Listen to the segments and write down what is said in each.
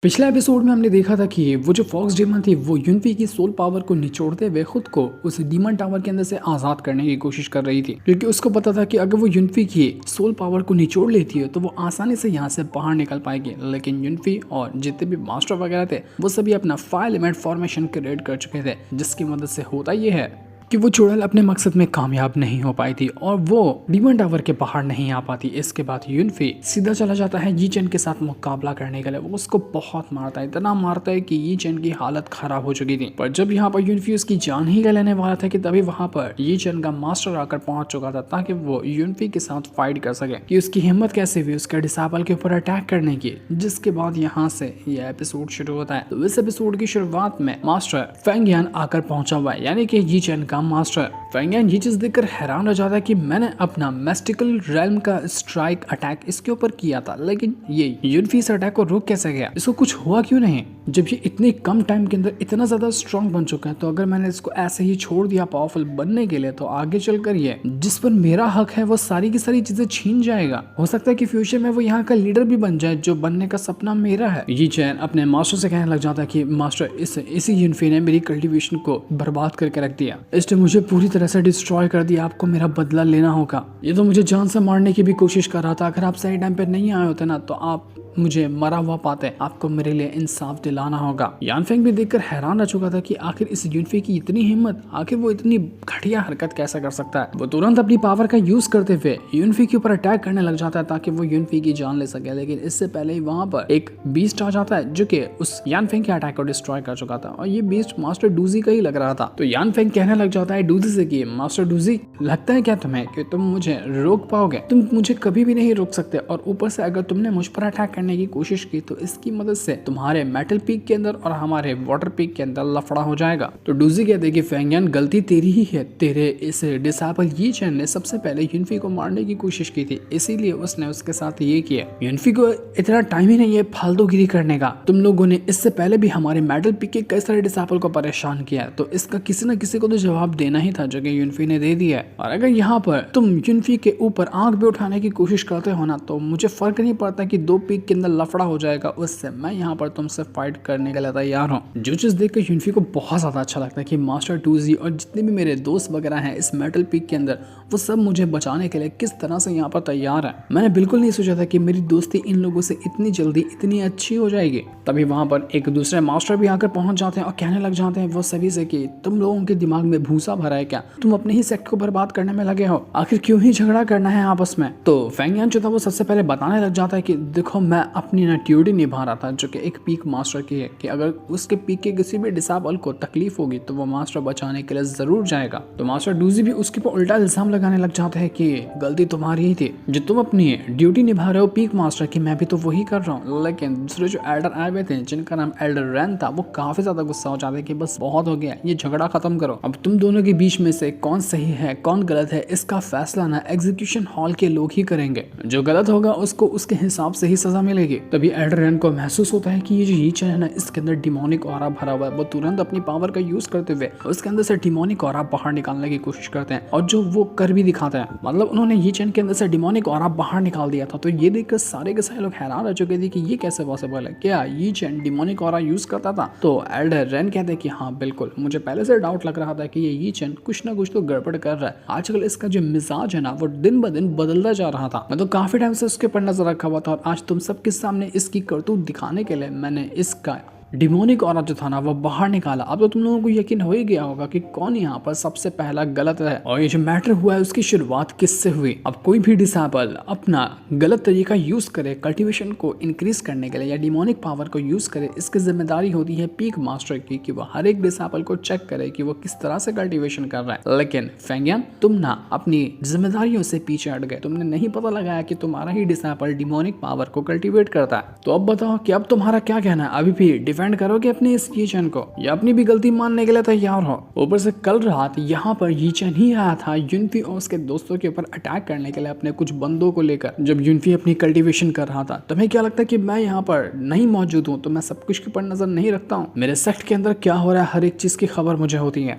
पिछले एपिसोड में हमने देखा था कि वो जो फॉक्स डीमन थी वो युनफी की सोल पावर को निचोड़ते हुए खुद को उस डीमन टावर के अंदर से आज़ाद करने की कोशिश कर रही थी, क्योंकि उसको पता था कि अगर वो युनफी की सोल पावर को निचोड़ लेती है तो वो आसानी से यहाँ से बाहर निकल पाएगी। लेकिन युनफी और जितने भी मास्टर वगैरह थे वो सभी अपना 5 एलिमेंट फॉर्मेशन क्रिएट कर चुके थे, जिसकी मदद से होता ये है कि वो चुड़ैल अपने मकसद में कामयाब नहीं हो पाई थी और वो डीमन टावर के बाहर नहीं आ पाती। इसके बाद युनफी सीधा चला जाता है यी चेन के साथ मुकाबला करने के लिए। वो उसको बहुत मारता है, इतना मारता है कि यी चेन की हालत खराब हो चुकी थी। पर जब यहाँ पर युनफी उसकी जान ही का लेने वाला था कि तभी वहां पर यी चेन का मास्टर आकर पहुंच चुका था ताकि वो युनफी के साथ फाइट कर सके। कि उसकी हिम्मत कैसे हुई उसके डिसाइपल के ऊपर अटैक करने की, जिसके बाद यहाँ से यह एपिसोड शुरू होता है। तो इस एपिसोड की शुरुआत में मास्टर फेंगियन आकर पहुंचा हुआ है, यानी कि यी चेन का मास्टर। फेंगियन ये चीज देखकर हैरान हो जाता है कि मैंने अपना मैस्टिकल रेल्म का स्ट्राइक अटैक इसके ऊपर किया था, लेकिन ये युनफी इस अटैक को रोक कैसे गया, इसको कुछ हुआ क्यों नहीं? जब ये इतने कम टाइम के अंदर इतना ज्यादा स्ट्रांग बन चुका है तो अगर मैंने इसको ऐसे ही छोड़ दिया पावरफुल बनने के लिए तो आगे चलकर ये जिस पर मेरा हक है वो सारी की सारी चीजें छीन जाएगा। हो सकता है कि फ्यूचर में वो यहाँ का लीडर भी बन जाए, जो बनने का सपना मेरा है। यी चेन अपने मास्टर से कहने लग जाता है कि मास्टर इसी युनफी ने मेरी कल्टीवेशन को बर्बाद करके रख दिया, इसने मुझे पूरी तरह से डिस्ट्रॉय कर दिया, आपको मेरा बदला लेना होगा। ये तो मुझे जान से मारने की भी कोशिश कर रहा था, अगर आप सही टाइम पे नहीं आए होते ना तो आप मुझे मरा हुआ पाते, आपको मेरे लिए इंसाफ दिलाना होगा। यानफेंग भी देखकर हैरान रह चुका था कि आखिर इस युनफी की इतनी हिम्मत, आखिर वो इतनी घटिया हरकत कैसे कर सकता है। वो तुरंत अपनी पावर का यूज करते हुए युनफी के ऊपर अटैक करने लग जाता है ताकि वो युनफी की जान ले सके। लेकिन इससे पहले ही वहां पर एक बीस्ट आ जाता है जो कि उस यानफेंग के अटैक को डिस्ट्रॉय कर चुका था, और ये बीस्ट मास्टर डूजी का ही लग रहा था। तो यानफेंग कहने लग जाता है डूजी से कि मास्टर डूजी, लगता है क्या तुम्हें कि तुम मुझे रोक पाओगे? तुम मुझे कभी भी नहीं रोक सकते, और ऊपर से अगर तुमने मुझ पर अटैक करने की कोशिश की तो इसकी मदद से तुम्हारे मेटल पीक के अंदर और हमारे वाटर पीक के अंदर लफड़ा हो जाएगा। तो डूजी कहते हैं कि फेंगियन, गलती तेरी ही है, तेरे इस डिसाइपल यी चेन ने सबसे पहले युनफी को मारने की कोशिश की थी, इसीलिए उसने उसके साथ ये किया। युनफी को इतना टाइम ही नहीं है फालतूगिरी करने का। तुम लोगों ने इससे पहले भी हमारे मेटल पीक के कई सारे डिसाइपल को परेशान किया, तो इसका किसी न किसी को तो जवाब देना ही था, जो कि युनफी ने दे दिया। और अगर यहाँ पर तुम युनफी के ऊपर आंख भी उठाने की कोशिश करते हो ना तो मुझे फर्क नहीं पड़ता कि 2 पीक के अंदर लफड़ा हो जाएगा, उससे मैं यहाँ पर तुमसे फाइट करने के लिए तैयार हूँ। जो चीज देखकर युनफी को बहुत ज्यादा अच्छा लगता है कि मास्टर डूजी और जितने भी मेरे दोस्त वगैरह हैं इस मेटल पीक के अंदर, वो सब मुझे बचाने के लिए किस तरह से यहाँ पर तैयार है। मैंने बिल्कुल नहीं सोचा था कि मेरी दोस्ती इन लोगों से इतनी जल्दी इतनी अच्छी हो जाएगी। तभी वहां पर एक दूसरे मास्टर भी आकर पहुंच जाते हैं और कहने लग जाते हैं वो सभी से कि तुम लोगों के दिमाग में भूसा भरा है क्या? तुम अपने ही सेक्ट को बर्बाद करने में लगे हो, आखिर क्यों ही झगड़ा करना है आपस में? तो फेंगियन जो था वो सबसे पहले बताने लग जाता है कि देखो, मैं अपनी ना ड्यूटी निभा रहा था जो कि एक पीक मास्टर की है, कि अगर उसके पीक के किसी भी डिसाइपल को तकलीफ होगी तो वो मास्टर बचाने के लिए जरूर जाएगा। तो मास्टर डूजी भी उसके ऊपर उल्टा इल्जाम लगाने लग जाते हैं कि गलती तुम्हारी ही थी, जो तुम अपनी ड्यूटी निभा रहे हो पीक मास्टर की, मैं भी तो वही कर रहा हूँ। लेकिन दूसरे जो एल्डर आए हुए थे जिनका नाम एल्डर रैन था, वो काफी ज्यादा गुस्सा हो जाते हैं कि बस बहुत हो गया, ये झगड़ा खत्म करो। अब तुम दोनों के बीच में से कौन सही है कौन गलत है इसका फैसला ना एग्जीक्यूशन हॉल के लोग ही करेंगे, जो गलत होगा उसको उसके हिसाब से ही सजा मिलेगी। तभी एल्डर रैन को महसूस होता है कि ये जो यी चेन है ना, इसके अंदर डिमोनिक ऑरा भरा हुआ है। वो तुरंत अपनी पावर का यूज करते हुए उसके अंदर से डिमोनिक ऑरा बाहर निकालने की कोशिश करते हैं, और जो वो कर भी दिखाते हैं। मतलब उन्होंने यी चेन के अंदर से डिमोनिक ऑरा बाहर निकाल दिया था। तो ये देखकर सारे के सारे लोग हैरान रह चुके थे कि ये कैसे पॉसिबल है, क्या यी चेन डिमोनिक ऑरा यूज करता था? तो एल्डर रैन कहते हैं कि हाँ बिल्कुल, मुझे पहले से डाउट लग रहा था कि ये यी चेन कुछ ना कुछ तो गड़बड़ कर रहा है। आजकल इसका जो मिजाज है ना वो दिन ब दिन बदलता जा रहा था। मैं तो काफी टाइम से उसके ऊपर नजर रखा हुआ था, और आज तुम सबके सामने इसकी करतूत दिखाने के लिए मैंने इसका डिमोनिक ऑरा जो था ना वो बाहर निकाला। अब तो तुम लोगों को यकीन हो ही गया होगा कि कौन यहाँ पर सबसे पहला गलत है, और ये जो मैटर हुआ है उसकी शुरुआत किससे हुई। अब कोई भी डिसाइपल अपना गलत तरीका यूज करे कल्टीवेशन को इंक्रीज करने के लिए या डिमोनिक पावर को यूज करे, इसकी जिम्मेदारी होती है पीक मास्टर की कि वो हर एक डिसाइपल को चेक करे कि वो किस तरह से कल्टीवेशन कर रहा है। लेकिन फेंगियन, तुम ना अपनी जिम्मेदारियों से पीछे हट गए, तुमने नहीं पता लगाया कि तुम्हारा ही डिसाइपल डिमोनिक पावर को कल्टीवेट करता है। तो अब बताओ कि अब तुम्हारा क्या कहना है? अभी भी डिफेंड करोगे अपनी इस यी चेन को, या अपनी भी गलती मानने के लिए तैयार हो? ऊपर से कल रात यहाँ पर यी चेन ही आया था युनफी और उसके दोस्तों के ऊपर अटैक करने के लिए अपने कुछ बंदों को लेकर। जब युनफी अपनी कल्टीवेशन कर रहा था, तुम्हें क्या लगता है कि मैं यहाँ पर नहीं मौजूद हूँ तो मैं सब कुछ के ऊपर नजर नहीं रखता हूँ? मेरे सेक्ट के अंदर क्या हो रहा है हर एक चीज की खबर मुझे होती है।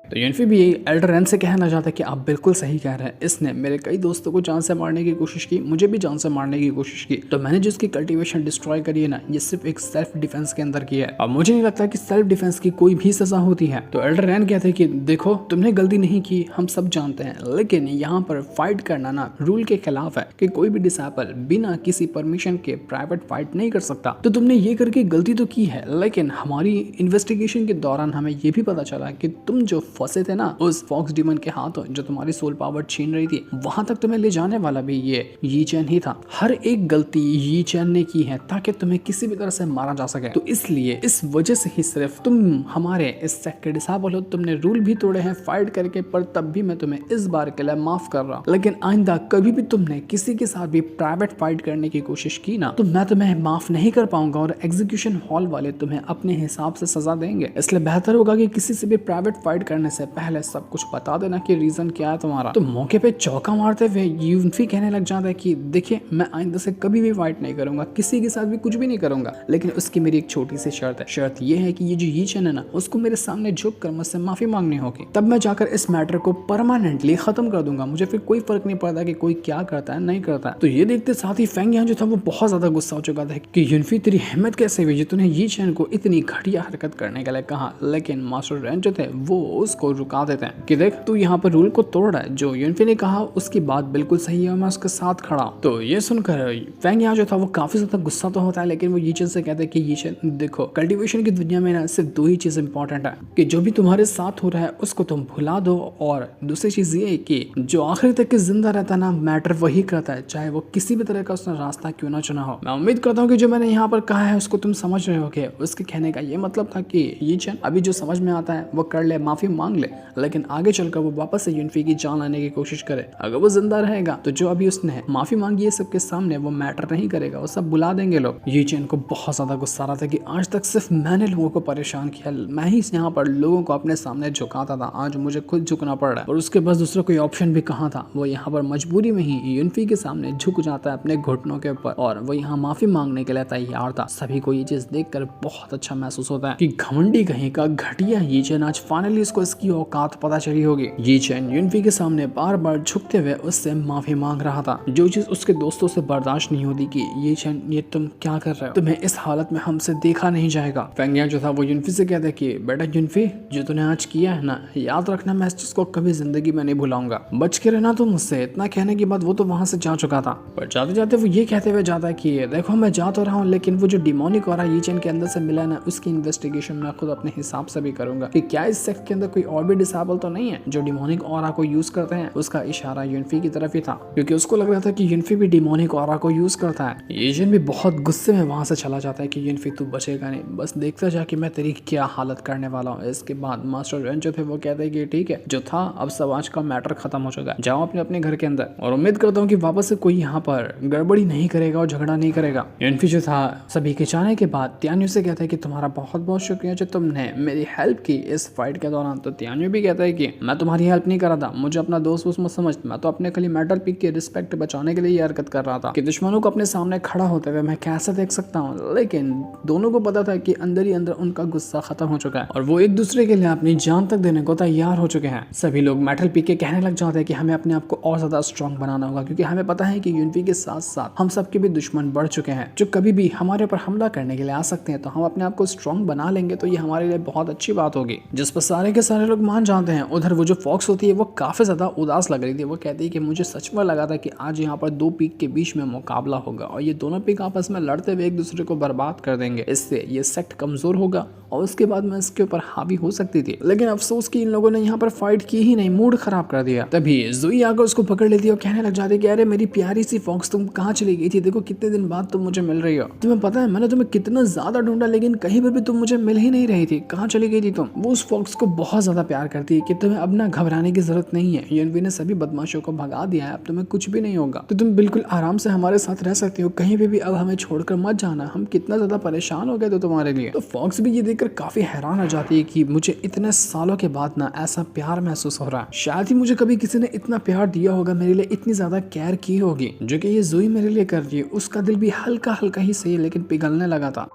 तो यूनफी भी एल्डर रेन से कहना चाहता है कि आप बिल्कुल सही कह रहे हैं, इसने मेरे कई दोस्तों को जान से मारने की कोशिश की, मुझे भी जान से मारने की कोशिश की, तो मैंने जिसकी कल्टीवेशन डिस्ट्रॉय करी है ना, ये सिर्फ एक सेल्फ डिफेंस के अंदर की है। अब मुझे नहीं लगता कि सेल्फ डिफेंस की कोई भी सजा होती है। तो एल्डर रेन कहते हैं कि देखो तुमने गलती नहीं की, हम सब जानते हैं, लेकिन यहाँ पर फाइट करना ना रूल के खिलाफ है कि कोई भी डिसाइपल बिना किसी परमिशन के प्राइवेट फाइट नहीं कर सकता। तो तुमने ये करके गलती तो की है, लेकिन हमारी इन्वेस्टिगेशन के दौरान हमें ये भी पता चला कि तुम जो फंसे थे ना उस फॉक्स डीमन के हाथों, जो तुम्हारी सोल पावर छीन रही थी, वहां तक तुम्हें ले जाने वाला भी ये यी चैन ही था। हर एक गलती यी चैन ने की है ताकि तुम्हें किसी भी तरह से मारा जा सके। तो इसलिए इस वजह से ही सिर्फ तुम हमारे इस सेट के डिसाइबल हो, तुमने रूल भी तोड़े हैं फाइट करके, पर तब भी मैं तुम्हें इस बार के लिए माफ कर रहा हूँ। लेकिन आइंदा कभी भी तुमने किसी के साथ भी प्राइवेट फाइट करने की कोशिश की ना, तो मैं तुम्हें माफ नहीं कर पाऊंगा और एग्जीक्यूशन हॉल वाले तुम्हें अपने हिसाब से सजा देंगे। इसलिए बेहतर होगा कि किसी से भी प्राइवेट फाइट करने से पहले सब कुछ बता देना कि रीजन क्या है तुम्हारा। तो मौके पे चौका मारते हुए यूनफी कहने लग जाता है कि देखिए मैं आइंदा से कभी भी फाइट नहीं करूंगा, किसी के साथ भी कुछ भी नहीं करूंगा, लेकिन उसकी मेरी एक छोटी सी शर्त है। शर्त ये है कि ये जो यी चैन है ना, उसको मेरे सामने झुक कर मुझसे माफी मांगनी होगी, तब मैं जाकर इस मैटर को परमानेंटली खत्म कर दूंगा। मुझे फिर कोई फर्क नहीं पड़ता कि कोई क्या करता है नहीं करता है। तो ये देखते साथ ही फेंग यहाँ जो था वो बहुत ज्यादा गुस्सा हो चुका था कि यूनफी तेरी हिम्मत कैसे हुई, तूने यी चैन को इतनी घटिया हरकत करने के लिए कहा। लेकिन मास्टर रेन जो थे वो उसको रुका देते हैं कि देख तू यहाँ पर रूल को तोड़ रहा है, जो यूनफी ने कहा उसकी बात बिल्कुल सही है, मैं उसके साथ खड़ा हूं। तो ये सुनकर फेंग यहाँ जो था वो काफी ज्यादा गुस्सा तो होता है, लेकिन वो यी चैन से कहते हैं कि यी चैन देखो, कल्टीवेशन की दुनिया में ना सिर्फ दो ही चीज इंपॉर्टेंट है कि जो भी तुम्हारे साथ हो रहा है उसको तुम भुला दो, और दूसरी चीज ये है कि जो आखिरी तक के जिंदा रहता है ना, मैटर वही करता है, चाहे वो किसी भी तरह का उसने रास्ता क्यों ना चुना हो। मैं उम्मीद करता हूँ कि जो मैंने यहाँ पर कहा है उसको तुम समझ रहे होगे। उसके कहने का ये मतलब था कि यी चैन अभी जो समझ में आता है वो कर ले, माफी मांग ले, लेकिन आगे चलकर वो वापस से यूनफी की जान लाने की कोशिश करे। अगर वो जिंदा रहेगा तो जो अभी उसने माफी मांगी है सबके सामने, वो मैटर नहीं करेगा, वो सब बुला देंगे लोग। यी चैन को बहुत ज्यादा गुस्सा आ रहा था कि आज तक सिर्फ मैंने लोगों को परेशान किया, मैं ही यहाँ पर लोगों को अपने सामने झुकाता था, आज मुझे खुद झुकना पड़ रहा है। और उसके पास दूसरा कोई ऑप्शन भी कहाँ था, वो यहाँ पर मजबूरी में ही यूनफी के सामने झुक जाता है अपने घुटनों के ऊपर, और वो यहाँ माफी मांगने के लिए तैयार था। सभी को ये चीज देखकर बहुत अच्छा महसूस होता है कि घमंडी कहीं का घटिया यी चैन आज फाइनली इसको इसकी औकात पता चली होगी। यी चैन यूनफी के सामने बार बार झुकते हुए उससे माफी मांग रहा था, जो चीज उसके दोस्तों से बर्दाश्त नहीं होती कि यी चैन ये तुम क्या कर रहे हो, तुम्हें इस हालत में हमसे देखा नहीं जाएगा। फेंगिया जो था वो यूनफी से कहता है कि बेटा यूनफी, जो तूने आज किया है ना, याद रखना मैं इस चीज को कभी जिंदगी में नहीं भुलाऊंगा, बच के रहना तो मुझसे। इतना कहने के बाद वो तो वहां से जा चुका था, पर जाते जाते वो ये कहते हुए जाता है कि देखो मैं जा तो रहा हूँ, लेकिन वो जो डिमोनिक ऑरा यी चैन के अंदर से मिला ना, उसकी इन्वेस्टिगेशन मैं खुद अपने हिसाब से भी करूंगा कि क्या इस सेक्ट के अंदर कोई और भी डिसेबल तो नहीं है जो डिमोनिक ऑरा को यूज करते हैं। उसका इशारा यूनफी की तरफ ही था, क्योंकि उसको लग रहा था कि यूनफी भी डिमोनिक ऑरा को यूज करता है। यी चैन भी बहुत गुस्से में वहां से चला जाता है कि यूनफी तू बचेगा नहीं, बस देखता जा कि मैं तेरी क्या हालत करने वाला हूँ। इसके बाद मास्टर रेन जो थे वो कहते हैं कि ठीक है, जो था अब सब आज का मैटर खत्म हो चुका है, जाओ अपने अपने घर के अंदर, और उम्मीद करता हूँ कि वापस से कोई यहाँ पर गड़बड़ी नहीं करेगा और झगड़ा नहीं करेगा। यूनफी जो था सभी के जाने के बाद त्यान्यू से कहता है कि तुम्हारा बहुत बहुत शुक्रिया जो तुमने मेरी हेल्प की इस फाइट के दौरान। तो त्यान्यू भी कहता है कि मैं तुम्हारी हेल्प नहीं कर रहा था, मुझे अपना दोस्त वोस्त मत समझ, मैं तो अपने खाली मेटल पिक की रिस्पेक्ट बचाने के लिए ये हरकत कर रहा था कि दुश्मनों को अपने सामने खड़ा होते हुए मैं कैसे देख सकता हूँ। लेकिन दोनों को पता था कि अंदर ही अंदर उनका गुस्सा खत्म हो चुका है और वो एक दूसरे के लिए अपनी जान तक देने को तैयार हो चुके हैं। सभी लोग मेटल पिक के कहने लग जाते हैं कि हमें अपने आप को और ज्यादा स्ट्रॉन्ग बनाना होगा, क्योंकि हमें पता है कि यूनफी के साथ साथ हम सबके भी दुश्मन बढ़ चुके हैं जो कभी भी हमारे ऊपर हमला करने के लिए आ सकते हैं। तो हम अपने आप को स्ट्रॉन्ग बना लेंगे तो ये हमारे लिए बहुत अच्छी बात होगी, जिस पर सारे के सारे लोग मान जाते हैं। उधर वो जो फॉक्स होती है वो काफी ज्यादा उदास लग रही थी। वो कहती है कि मुझे सच में लगा था कि आज यहाँ पर दो पीक के बीच में मुकाबला होगा और ये दोनों पीक आपस में लड़ते हुए एक दूसरे को बर्बाद कर देंगे, इससे ये सेक्ट कमजोर होगा और उसके बाद मैं इसके ऊपर हावी हो सकती थी। लेकिन अफसोस कि इन लोगों ने यहाँ पर फाइट की ही नहीं, मूड खराब कर दिया। तभी ज़ोई आकर उसको पकड़ लेती है और कहने लग जाती है कि अरे मेरी प्यारी सी फॉक्स, तुम कहाँ चली गई थी? देखो कितने दिन बाद तुम मुझे मिल रही हो। तुम्हें पता है मैंने तुम्हें कितना ज्यादा ढूंढा, लेकिन कहीं पर भी तुम मुझे मिल ही नहीं रही थी। कहाँ चली गई थी तुम? वो उस फॉक्स को बहुत ज्यादा प्यार करती है कि तुम्हें अब ना घबराने की जरूरत नहीं है, यूएनवी ने सभी बदमाशों को भगा दिया है, अब तुम्हें कुछ भी नहीं होगा, तो तुम बिल्कुल आराम से हमारे साथ रह सकती हो, कहीं पे भी अब हमें छोड़कर मत जाना, हम कितना ज्यादा परेशान हो गए तो तुम्हारे लिए। तो फॉक्स भी ये देखकर काफी हैरान हो जाती है कि मुझे इतने सालों के बाद ना ऐसा प्यार महसूस हो रहा है, शायद ही मुझे कभी किसी ने इतना प्यार दिया होगा, मेरे लिए इतनी ज्यादा केयर की होगी जो कि ये ज़ोई मेरे लिए कर रही है। उसका दिल भी हल्का हल्का ही सही लेकिन पिघलने लगा था।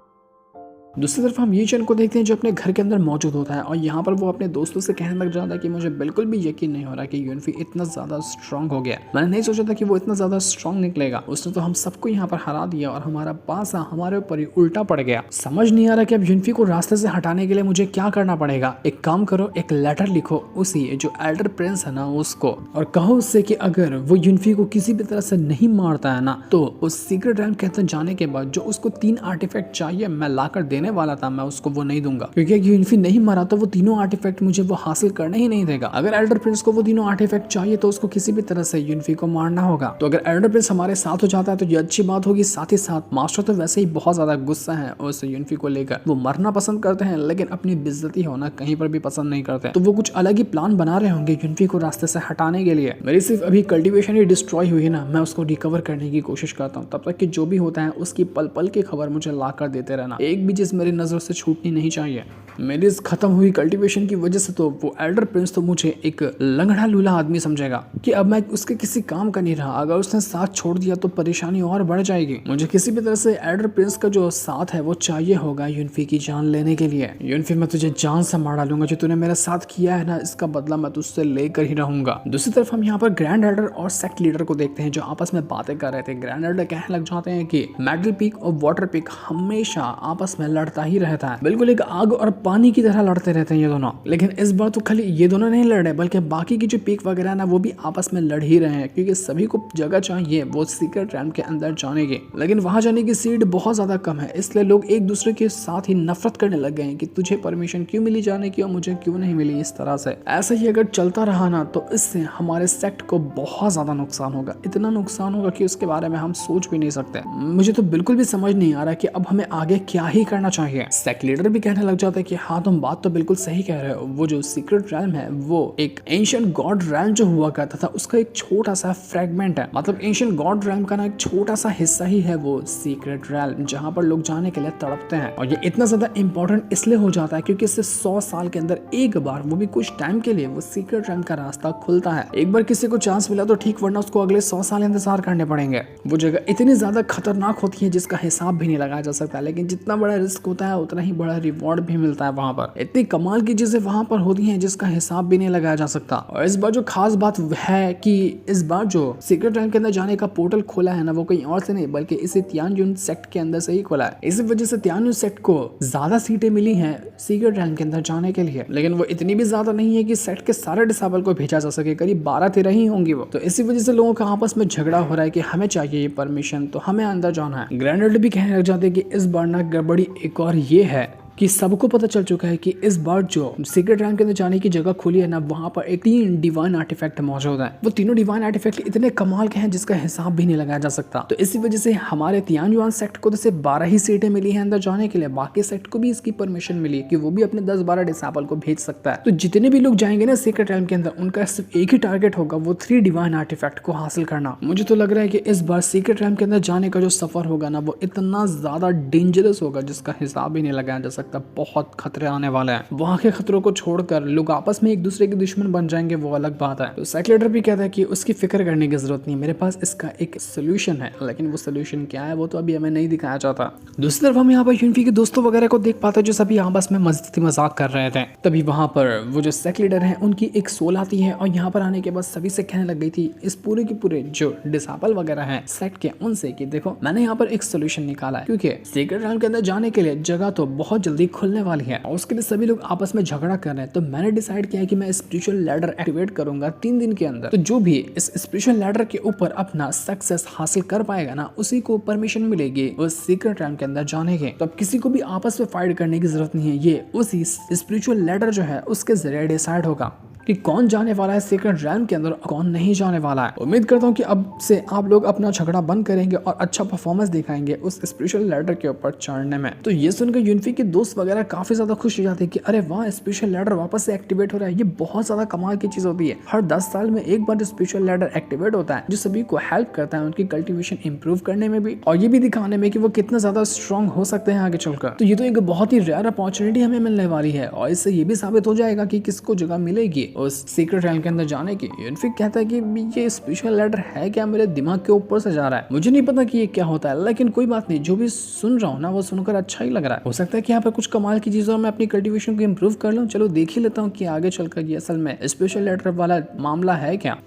दूसरी तरफ हम ये चैन को देखते हैं जो अपने घर के अंदर मौजूद होता है और यहाँ पर वो अपने दोस्तों से कहने लग जाता है कि मुझे बिल्कुल भी यकीन नहीं हो रहा कि युनफी इतना ज्यादा स्ट्रांग हो गया। मैंने नहीं सोचा था कि वो इतना ज्यादा स्ट्रांग निकलेगा। उसने तो हम सबको यहाँ पर हरा दिया और हमारा पासा हमारे ऊपर ही उल्टा पड़ गया। समझ नहीं आ रहा कि अब युनफी को रास्ते से हटाने के लिए मुझे क्या करना पड़ेगा। एक काम करो, एक लेटर लिखो उसी जो एल्डर प्रिंस है ना उसको, और कहो उससे कि अगर वो युनफी को किसी भी तरह से नहीं मारता है ना तो उस सीक्रेट रैम के अंदर जाने के बाद जो उसको 3 आर्टिफैक्ट चाहिए मैं लाकर देने वाला था, मैं उसको वो नहीं दूंगा। क्योंकि अगर युनफी नहीं मरा तो वो तीनों आर्टिफैक्ट मुझे वो हासिल करने ही नहीं देगा। अगर एल्डर प्रिंस को वो तीनों आर्टिफैक्ट चाहिए तो उसको किसी भी तरह से युनफी को मारना होगा। तो अगर एल्डर प्रिंस हमारे साथ हो जाता है तो ये अच्छी बात होगी। साथ ही साथ मास्टर तो वैसे ही बहुत ज्यादा गुस्सा है उस युनफी को लेकर। वो मरना पसंद करते हैं लेकिन अपनी बेइज्जती होना कहीं पर भी पसंद नहीं करते। तो वो कुछ अलग ही प्लान बना रहे होंगे युनफी को रास्ते से हटाने के लिए। मेरी सिर्फ अभी कल्टीवेशन ही डिस्ट्रॉय हुई है ना, मैं उसको रिकवर करने की कोशिश करता हूँ। तब तक कि जो भी होता है उसकी पल पल की खबर मुझे ला कर देते रहना। एक भी चीज मेरी नजर से छूटनी नहीं चाहिए। मेरी इस खत्म हुई कल्टीवेशन की वजह से तो वो एल्डर प्रिंस तो मुझे एक लंगड़ा लूला आदमी समझेगा कि अब मैं उसके किसी काम का नहीं रहा। अगर उसने साथ छोड़ दिया तो परेशानी और बढ़ जाएगी। मुझे किसी भी तरह से एल्डर प्रिंस का जो साथ है वो चाहिए होगा युनफी की जान लेने के लिए। युनफी, मैं तुझे जान से मार डालूंगा। जो तूने मेरे साथ किया है ना, इसका बदला मैं तुझसे लेकर ही रहूंगा। दूसरी तरफ हम यहाँ पर ग्रैंड एल्डर और सेक्ट लीडर को देखते हैं जो आपस में बातें कर रहे थे। ग्रैंड एल्डर कहने लग जाते हैं कि मेटल पीक और वाटर पीक हमेशा आपस में लड़ता ही रहता है, बिल्कुल एक आग और पानी की तरह लड़ते रहते हैं ये दोनों। लेकिन इस बार तो खाली ये दोनों नहीं लड़ रहे बल्कि बाकी की जो पीक वगैरह ना वो भी आपस में लड़ ही रहे हैं, क्योंकि सभी को जगह चाहिए वो सीक्रेट रैम के अंदर जाने की। लेकिन वहां जाने की सीट बहुत ज्यादा कम है, इसलिए लोग एक दूसरे के साथ ही नफरत करने लग गए हैं कि तुझे परमिशन क्यों मिली जाने की और मुझे क्यों नहीं मिली। इस तरह से ऐसा ही अगर चलता रहा ना तो इससे हमारे सेक्ट को बहुत ज्यादा नुकसान होगा। इतना नुकसान होगा कि उसके बारे में हम सोच भी नहीं सकते। मुझे तो बिल्कुल भी समझ नहीं आ रहा कि अब हमें आगे क्या ही करना चाहिए। सेक्ट लीडर भी कहने लग जाता है कि हाँ तुम बात तो बिल्कुल सही कह रहे हो। वो जो सीक्रेट रैम है वो एक एंशिएंट गॉड रैम जो हुआ करता था उसका एक छोटा सा फ्रेगमेंट है। मतलब एंशिएंट गॉड रैम का ना एक छोटा सा हिस्सा ही है वो सीक्रेट रैम, जहां पर लोग जाने के लिए तड़पते हैं। और ये इतना ज्यादा इंपॉर्टेंट इसलिए हो जाता है क्योंकि इससे 100 साल के अंदर एक बार, वो भी कुछ टाइम के लिए, वो सीक्रेट रैम का रास्ता खुलता है। एक बार किसी को चांस मिला तो ठीक, वरना उसको अगले 100 साल इंतजार करने पड़ेंगे। वो जगह इतनी ज्यादा खतरनाक होती है जिसका हिसाब भी नहीं लगाया जा सकता। लेकिन जितना बड़ा रिस्क होता है उतना ही बड़ा रिवॉर्ड भी मिलता है। वहां पर इतनी कमाल की चीजें वहां पर होती हैं जिसका हिसाब भी नहीं लगाया जा सकता। और इस बार जो खास बात है कि इस बार जो सीक्रेट रैम के अंदर जाने का पोर्टल खोला है ना वो कहीं और से नहीं बल्कि इसी तियानयुन सेक्ट के अंदर से ही खोला है। इसी वजह से तियानयुन सेक्ट को ज्यादा सीटें मिली हैं सीक्रेट रैम के अंदर जाने के लिए। लेकिन वो इतनी भी ज्यादा नहीं है कि सेक्ट के सारे डिसेबल को भेजा जा सके। करीब 12-13 ही होंगी वो। तो इसी वजह से लोगों का आपस में झगड़ा हो रहा है कि हमें चाहिए ये परमिशन, तो हमें अंदर जाना है। ग्रैंड एल्डर भी कहने लग जाते हैं कि इस बार ना गड़बड़ी एक और ये है कि सबको पता चल चुका है कि इस बार जो सीक्रेट रैम के अंदर जाने की जगह खुली है ना वहां पर एक 3 डिवाइन आर्टिफैक्ट मौजूद है। वो तीनों डिवाइन आर्टिफैक्ट इतने कमाल के हैं जिसका हिसाब भी नहीं लगाया जा सकता। तो इसी वजह से हमारे तियानयुआन सेक्ट को तो सिर्फ 12 ही सीटें मिली हैं अंदर जाने के लिए। बाकी सेक्ट को भी इसकी परमिशन मिली कि वो भी अपने 10-12 डिसेबल को भेज सकता है। तो जितने भी लोग जाएंगे ना सीक्रेट रैम के अंदर उनका सिर्फ एक ही टारगेट होगा, वो 3 डिवाइन आर्टिफैक्ट को हासिल करना। मुझे तो लग रहा है कि इस बार सीक्रेट रैम के अंदर जाने का जो सफर होगा ना वो इतना ज्यादा डेंजरस होगा जिसका हिसाब भी नहीं लगाया जा सकता। बहुत खतरे आने वाले हैं। वहां के खतरों को छोड़कर लोग आपस में एक दूसरे के दुश्मन बन जाएंगे, वो अलग बात है। तो सेक्ट लीडर भी कहता है कि उसकी फिक्र करने की जरूरत नहीं है, मेरे पास इसका एक सोल्यूशन है। लेकिन वो सोल्यूशन क्या है वो तो अभी हमें नहीं दिखाया जाता। दूसरी तरफ हम यहाँ पर युनफी के दोस्तों वगैरह को देख पाते हैं जो सभी आपस में मस्ती मजाक कर रहे थे। तभी वहां पर वो जो सेक्ट लीडर है उनकी एक सोल आती है और यहाँ पर आने के बाद सभी से कहने लग गई थी इस पूरे के पूरे जो डिसेबल वगैरह है सेक्ट के उनसे कि देखो मैंने यहाँ पर एक सोल्यूशन निकाला है। क्योंकि सीक्रेट रैम के अंदर जाने के लिए जगह तो बहुत जल्दी खुलने वाली है और उसके लिए सभी लोग आपस में झगड़ा कर रहे हैं। तो मैंने डिसाइड किया है कि मैं स्पिरिचुअल लैडर एक्टिवेट करूंगा 3 दिन के अंदर। तो जो भी इस स्पिरिचुअल लैडर के ऊपर अपना सक्सेस हासिल कर पाएगा ना उसी को परमिशन मिलेगी उस सीक्रेट रैम के अंदर जाने के। तो अब किसी को भी आपस में फाइट करने की जरूरत नहीं है। ये उसी स्पिरिचुअल लैडर जो है उसके जरिए डिसाइड होगा कि कौन जाने वाला है सीक्रेट रैम के अंदर, कौन नहीं जाने वाला है। उम्मीद करता हूँ कि अब से आप लोग अपना झगड़ा बंद करेंगे और अच्छा परफॉर्मेंस दिखाएंगे उस स्पिरिचुअल लैडर के ऊपर चढ़ने में। तो ये सुनकर युनफी के दोस्त वगैरह काफी ज्यादा खुश हो जाते हैं कि अरे वाह स्पिरिचुअल लैडर वापस से एक्टिवेट हो रहा है। ये बहुत ज्यादा कमाल की चीज होती है। हर 10 साल में एक बार स्पिरिचुअल लैडर एक्टिवेट होता है जो सभी को हेल्प करता है उनकी कल्टिवेशन इंप्रूव करने में भी और ये भी दिखाने में कि वो कितना ज्यादा स्ट्रॉन्ग हो सकते हैं आगे चलकर। तो ये तो एक बहुत ही रेयर अपॉर्चुनिटी हमें मिलने वाली है और इससे ये भी साबित हो जाएगा कि किसको जगह मिलेगी उस सीक्रेट रैल के अंदर जाने की। यूनफी कहता है कि ये स्पेशल लेटर है क्या, मेरे दिमाग के ऊपर से जा रहा है, मुझे नहीं पता कि ये क्या होता है, लेकिन कोई बात नहीं, जो भी सुन रहा हूँ ना वो सुनकर अच्छा ही लग रहा है। हो सकता है कि यहाँ पर कुछ कमाल की चीजों में अपनी कल्टीवेशन को इम्प्रूव कर लूँ। चलो देख ही लेता हूँ कि आगे चलकर ये असल में स्पेशल लेटर वाला मामला है क्या।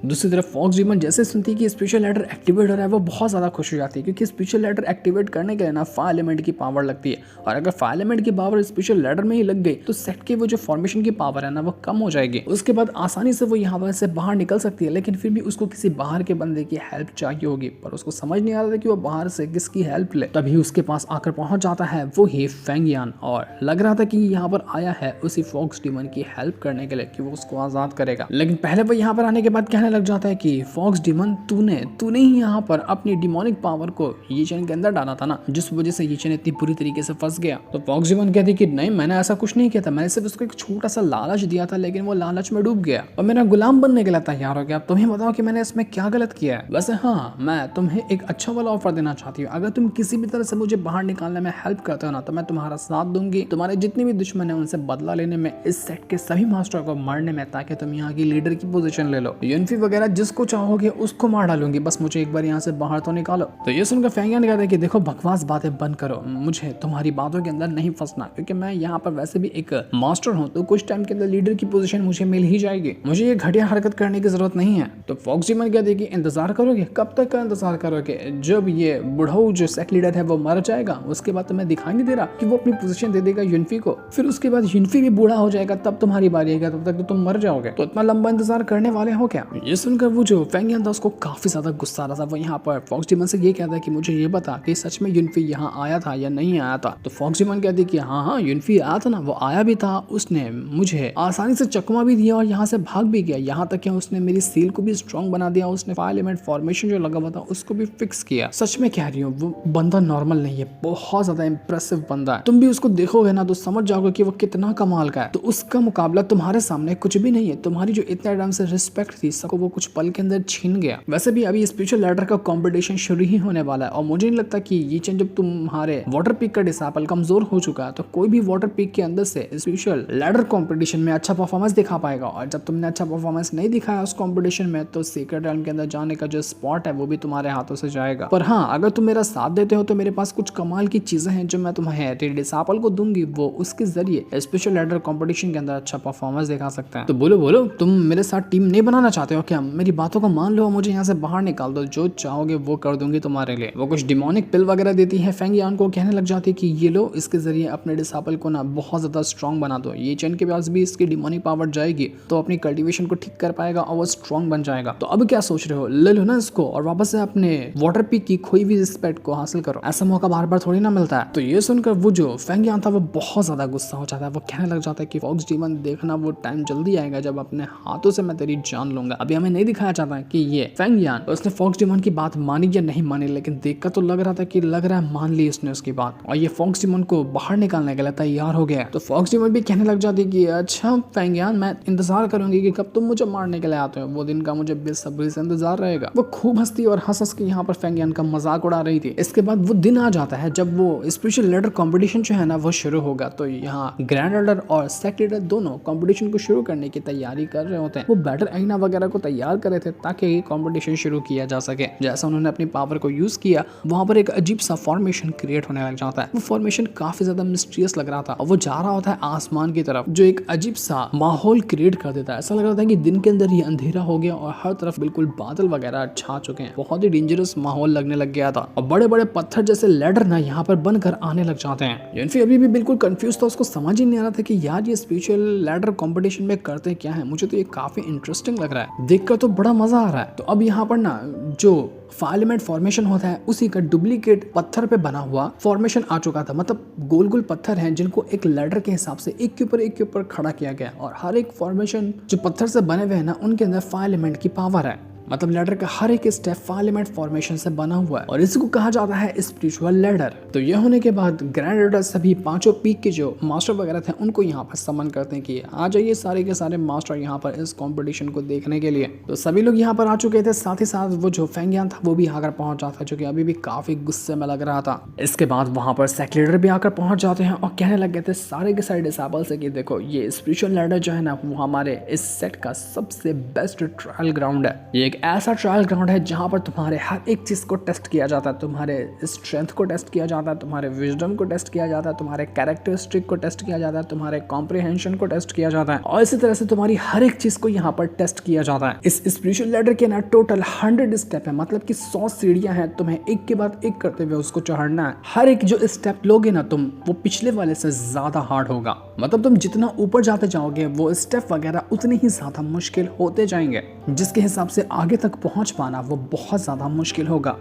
दूसरी तरफ फॉक्स डीमन जैसे सुनती है कि स्पेशल लेटर एक्टिवेट हो रहा है वो बहुत ज़्यादा खुश हो जाती है, क्योंकि स्पेशल लेटर एक्टिवेट करने के लिए ना फायर एलिमेंट की पावर लगती है, और अगर फायर एलिमेंट की पावर स्पेशल लेटर में ही लग गई तो सेट की वो जो फॉर्मेशन की पावर है ना वो कम हो जाएगी। उसके बाद आसानी से वो यहाँ पर से बाहर निकल सकती है, लेकिन फिर भी उसको किसी बाहर के बंदे की हेल्प चाहिए होगी, पर उसको समझ नहीं आ रहा था कि वो बाहर से किसकी हेल्प ले। तभी उसके पास आकर पहुंच जाता है वो ही फेंग यान, और लग रहा था कि यहाँ पर आया है उसी फॉक्स डीमन की हेल्प करने के लिए कि वो उसको आजाद करेगा। लेकिन पहले वो यहाँ पर आने के बाद कहने लग जाता है कि फॉक्स डीमन तूने ही यहाँ पर अपनी डिमोनिक पावर को ये चैन के अंदर डाला था ना, जिस वजह से ये चैन इतनी बुरी तरीके से फंस गया। तो फॉक्स डीमन कहती है कि नहीं, मैंने ऐसा कुछ नहीं किया था, मैंने सिर्फ उसको एक छोटा सा लालच दिया था, लेकिन वो लालच में डूब गया और मेरा गुलाम बनने के लिए तैयार हो गया। तुम्हें बताओ कि मैंने इसमें क्या गलत किया है। वैसे हाँ, मैं तुम्हें एक अच्छा वाला ऑफर देना चाहती हूँ, अगर तुम किसी भी तरह से मुझे बाहर निकालने में हेल्प करते हो ना तो मैं तुम्हारा साथ दूंगी, तुम्हारे जितने भी दुश्मन है उनसे बदला लेने में, इस सेट के सभी मास्टर को मारने में, ताकि तुम यहाँ की लीडर की पोजीशन ले लो। यूनफी वगैरह जिसको चाहोगे उसको मार डालूंगी, बस मुझे एक बार यहाँ से बाहर तो निकालो। तो ये सुनकर फेंग यान कहता है कि देखो बकवास बातें बंद करो, मुझे तुम्हारी बातों के अंदर नहीं फंसना, क्योंकि मैं यहाँ पर वैसे भी एक मास्टर हूँ, तो कुछ टाइम के अंदर लीडर की पोजीशन मुझे मिल ही जाएगी, मुझे ये घटिया हरकत करने की जरूरत नहीं है। तो फॉक्स डीमन कहती है कि इंतजार करोगे, कब तक का इंतजार करोगे, जब ये बुढ़ऊ जो सेट लीडर है वो मर जाएगा उसके बाद तुम्हें दिखाई नहीं दे रहा कि वो अपनी पोजीशन दे देगा यूनफी को, फिर उसके बाद यूनफी भी बूढ़ा हो जाएगा, तब तुम्हारी बारी आएगा, तब तक तो तुम मर जाओगे, तो इतना लंबा इंतजार करने वाले हो क्या। ये सुनकर वो जो फेंग यान था उसको काफी ज्यादा गुस्सा आ रहा था। वो यहाँ पर फॉक्स डीमन से ये कहता है कि मुझे ये बता कि सच में यूनफी यहाँ आया था या नहीं आया था। तो फॉक्स डीमन कहती है कि हाँ यूनफी आया था ना, वो आया भी था, उसने मुझे आसानी से चकमा भी दिया और यहाँ से भाग भी गया, यहाँ तक कि उसने मेरी सील को भी स्ट्रॉन्ग बना दिया, उसने फायर एलिमेंट फॉर्मेशन जो लगा हुआ था उसको भी फिक्स किया। सच में कह रही हूँ वो बंदा नॉर्मल नहीं है, बहुत ज्यादा इंप्रेसिव बंदा है, तुम भी उसको देखोगे ना तो समझ जाओगे कि वो कितना कमाल का है। तो उसका मुकाबला तुम्हारे सामने कुछ भी नहीं है, तुम्हारी जो इतना टाइम से रिस्पेक्ट थी सबको वो कुछ पल के अंदर छीन गया। वैसे भी अभी स्पेशल लेटर का कंपटीशन शुरू ही होने वाला है, और मुझे नहीं लगता कि ये चेंज जब तुम्हारे वाटर पीक का डिसाइपल कमजोर हो चुका है तो कोई भी वाटर पीक के अंदर से स्पेशल लेटर कंपटीशन में अच्छा परफॉर्मेंस दिखा पाएगा, और जब तुमने अच्छा परफॉर्मेंस नहीं दिखाया उस कंपटीशन में तो सीक्रेट रेल्म के अंदर जाने का जो स्पॉट है वो भी तुम्हारे हाथों से जाएगा। पर हाँ, अगर तुम मेरा साथ देते हो तो मेरे पास कुछ कमाल की चीजें हैं जो मैं तुम्हें डिसाइपल को दूंगी, वो उसके जरिए स्पेशल लेटर कंपटीशन के अंदर अच्छा परफॉर्मेंस दिखा सकते हैं। तो बोलो तुम मेरे साथ टीम नहीं बनाना चाहते हो क्या, मेरी बातों को मान लो, मुझे यहाँ से बाहर निकाल दो, जो चाहोगे वो कर दूंगी तुम्हारे लिए। वो कुछ डिमोनिक पिल वगैरह देती है फेंग यान को, कहने लग जाती है कि ये लो, इसके जरिए अपने डिसाइपल को ना बहुत ज्यादा स्ट्रॉन्ग बना दो, ये चैन के पास भी इसकी डिमोनिक पावर जाएगी तो अपनी कल्टीवेशन को ठीक कर पाएगा और वो स्ट्रॉन्ग बन जाएगा। तो अब क्या सोच रहे हो, ले लो ना इसको और वापस से अपने वाटर पीक की खोई हुई रिस्पेक्ट को हासिल करो, ऐसा मौका बार बार थोड़ी ना मिलता है। तो ये सुनकर वो जो फेंग यान था वो बहुत ज्यादा गुस्सा हो जाता है, वो कहने लग जाता है कि फॉक्स डीमन देखना वो टाइम जल्दी आएगा जब अपने हाथों से मैं तेरी जान लूंगा। अभी हमें नहीं दिखाया जाता है कि ये फेंग यान उसने फॉक्स डीमन की बात मानी या नहीं मानी, लेकिन देखकर तो लग रहा था कि लग रहा है मान ली उसने उसकी बात, और ये फॉक्स डीमन को बाहर निकालने के लिए तैयार हो गया। तो फॉक्स डीमन भी कहने लग जाती है कि अच्छा फेंग यान, मैं इंतजार करूंगी कि कब तुम मुझे मारने के लिए आते हो, वो दिन का मुझे बेसब्री से इंतजार रहेगा। वो खूब हंसती और हंस के यहाँ पर फेंग यान का मजाक उड़ा रही थी। इसके बाद वो दिन आ जाता है जब वो स्पेशल लेटर कंपटीशन जो है ना वो शुरू होगा। तो यहाँ ग्रैंड लीडर और सेट लीडर दोनों कंपटीशन को शुरू करने की तैयारी कर रहे होते हैं। वो बैटल एरिना वगैरह को तैयार कर रहे थे ताकि कंपटीशन शुरू किया जा सके। जैसा उन्होंने अपनी पावर को यूज किया, वहां पर एक अजीब सा फॉर्मेशन क्रिएट होने लग जाता है। वो फॉर्मेशन काफी ज्यादा मिस्टीरियस लग रहा था और वो जा रहा होता है आसमान की तरफ, जो एक अजीब सा माहौल क्रिएट कर देता है। ऐसा लग रहा था कि दिन के अंदर ही अंधेरा हो गया और हर तरफ बिल्कुल बादल वगैरह छा चुके हैं। बहुत ही डेंजरस माहौल लगने लग गया था और बड़े बड़े पत्थर जैसे लैडर ना यहाँ पर बनकर आने लग जाते हैं। यूनफी अभी भी बिल्कुल कंफ्यूज था, उसको समझ ही नहीं आ रहा था कि यार ये स्पेशल लैडर कंपटीशन में करते क्या है। मुझे तो ये काफी इंटरेस्टिंग लग रहा है, देखकर तो बड़ा मजा आ रहा है। तो अब यहाँ पर ना जो फायर एलिमेंट फॉर्मेशन होता है उसी का डुप्लीकेट पत्थर पे बना हुआ फॉर्मेशन आ चुका था। मतलब गोल गोल पत्थर हैं जिनको एक लैडर के हिसाब से एक के ऊपर खड़ा किया गया और हर एक फॉर्मेशन जो पत्थर से बने हुए हैं ना उनके अंदर फायर एलिमेंट की पावर है। मतलब लैडर का हर एक स्टेप 5 एलिमेंट फॉर्मेशन से बना हुआ है और इसको कहा जाता है स्पिरिचुअल लैडर। तो ये होने के बाद ग्रैंड लैडर सभी पांचों पीक के जो मास्टर वगैरह थे उनको यहाँ पर समन करते हैं कि आ जाइए सारे के सारे मास्टर यहाँ पर इस कंपटीशन को देखने के लिए। तो सभी लोग यहाँ पर आ चुके थे, साथ ही साथ वो जो फेंगियान था वो भी आकर पहुंच जाता, जो कि अभी भी काफी गुस्से में लग रहा था। इसके बाद वहां पर सेक्ट लीडर भी आकर पहुंच जाते हैं और कहने लग गए थे सारे के सारे डिसेबल से कि देखो ये स्पिरिचुअल लैडर जो है ना वो हमारे इस सेट का सबसे बेस्ट ट्रायल ग्राउंड है। ये एक ऐसा ट्रायल ग्राउंड है जहां पर तुम्हारे हर एक चीज को टेस्ट किया जाता है, तुम्हारे स्ट्रेंथ को टेस्ट किया जाता है, तुम्हारे विजडम को टेस्ट किया जाता है, तुम्हारे कैरेक्टरिस्टिक को टेस्ट किया जाता है, तुम्हारे कॉम्प्रिहेंशन को टेस्ट किया जाता है और इसी तरह से तुम्हारी हर एक चीज को यहाँ पर टेस्ट किया जाता है। इस स्पिरिचुअल लैडर के ना टोटल 100 स्टेप है, मतलब कि 100 सीढ़ियां हैं, तुम्हें एक के बाद एक करते हुए उसको चढ़ना है। हर एक जो स्टेप लोगे ना तुम वो पिछले वाले से ज्यादा हार्ड होगा, मतलब तुम जितना ऊपर जाते जाओगे वो स्टेप वगैरह उतनी ही ज्यादा मुश्किल होते जाएंगे, जिसके हिसाब से आगे तक पहुंच पाना वो बहुत ज्यादा मुश्किल होगा।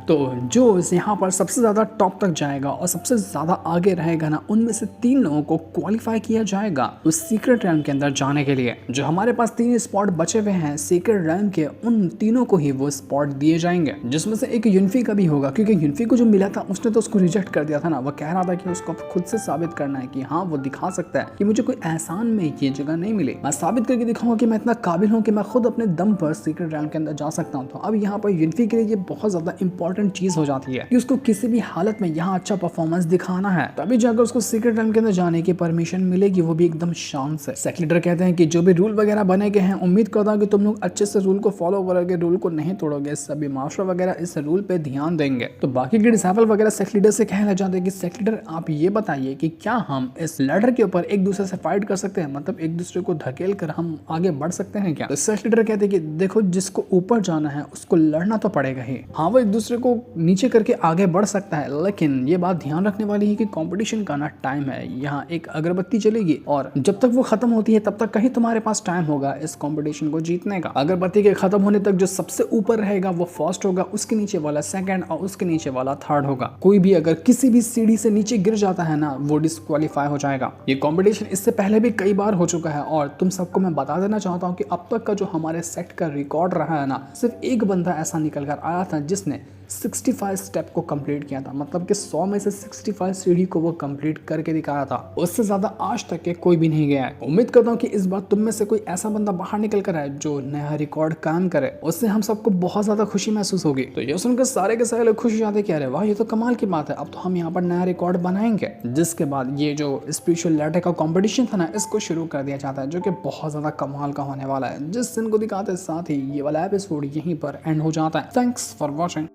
तो जो यहाँ पर सबसे ज़्यादा टॉप तक जाएगा और सबसे ज़्यादा आगे रहेगा ना, उनमें से 3 लोगों को क्वालिफाई किया जाएगा उस सीक्रेट रैम के अंदर जाने के लिए। जो हमारे पास 3 स्पॉट बचे हुए हैं सीक्रेट रैम के, उन तीनों को ही वो स्पॉट दिए जाएंगे, जिसमें से एक युनफी का भी होगा, क्योंकि युनफी को जो मिला था उसने तो उसको रिजेक्ट कर दिया था ना। वो कह रहा था कि उसको खुद से साबित करना है कि हाँ वो दिखा सकता है कि मुझे कोई एहसान में ये जगह नहीं मिली, मैं साबित करके दिखाऊंगा कि मैं इतना काबिल हूँ कि मैं खुद अपने दम पर सीक्रेट रैम के अंदर जा सकता हूँ। तो अब यहाँ पर युनफी के लिए ये बहुत ज्यादा इंपॉर्टेंट चीज हो जाती है कि उसको किसी भी हालत में यहाँ अच्छा परफॉर्मेंस दिखाना है, तभी जाकर उसको सीक्रेट रैम के अंदर जाने की परमिशन मिलेगी, वो भी एकदम शान से। सेक्ट लीडर कहते हैं कि जो भी रूल वगैरह बने गए हैं उम्मीद करता हूँ कि तुम लोग अच्छे से रूल को फॉलो करोगे, रूल को नहीं तोड़ोगे, सभी मास्टर वगैरह इस रूल पे ध्यान देंगे। तो बाकी के डिसेबल वगैरह सेक्ट लीडर से कहना चाहते हैं कि सेक्ट लीडर आप ये बताइए कि क्या हम इस लैडर के ऊपर एक दूसरे से फाइट कर सकते हैं, मतलब एक दूसरे को धकेल कर हम आगे बढ़ सकते हैं क्या? तो सेक्ट लीडर कहते हैं कि देखो जिसको ऊपर जाना है उसको लड़ना तो पड़ेगा ही, हाँ वो एक दूसरे को नीचे करके आगे बढ़ सकता है, लेकिन ये बात ध्यान रखने वाली है कि कंपटीशन का ना टाइम है। यहाँ एक अगरबत्ती चलेगी और जब तक वो खत्म होती है तब तक कहीं तुम्हारे पास टाइम होगा इस कंपटीशन को जीतने का। अगरबत्ती के खत्म होने तक जो सबसे ऊपर रहेगा वो फर्स्ट होगा, उसके नीचे वाला सेकंड और उसके नीचे वाला थर्ड होगा। कोई भी अगर किसी भी सीढ़ी से नीचे गिर जाता है ना वो डिस्क्वालीफाई हो जाएगा। ये कंपटीशन इससे पहले भी कई बार हो चुका है और तुम सबको मैं बता देना चाहता हूँ कि अब तक का जो हमारे सेट का रिकॉर्ड रहा है ना, सिर्फ एक बंदा ऐसा निकल कर आया था जिसने 65 स्टेप को कंप्लीट किया था, मतलब कि 100 में से 65 सीढ़ी को वो कंप्लीट करके दिखाया था। उससे ज्यादा आज तक के कोई भी नहीं गया है। उम्मीद करता हूँ कि इस बार तुम में से कोई ऐसा बंदा बाहर निकल कर आए जो नया रिकॉर्ड कायम करे, उससे हम सबको बहुत ज्यादा खुशी महसूस होगी। तो ये सुनकर सारे के सारे लोग खुश हो जाते कि अरे वाह ये तो कमाल की बात है, अब तो हम यहाँ पर नया रिकॉर्ड बनाएंगे। जिसके बाद ये जो स्पिरिचुअल लैडर का कॉम्पिटिशन था ना, इसको शुरू कर दिया जाता है, जो कि बहुत ज्यादा कमाल का होने वाला है। जिस दिन को दिखाते साथ ही ये वाला एपिसोड यहीं पर एंड हो जाता है। Thanks for watching.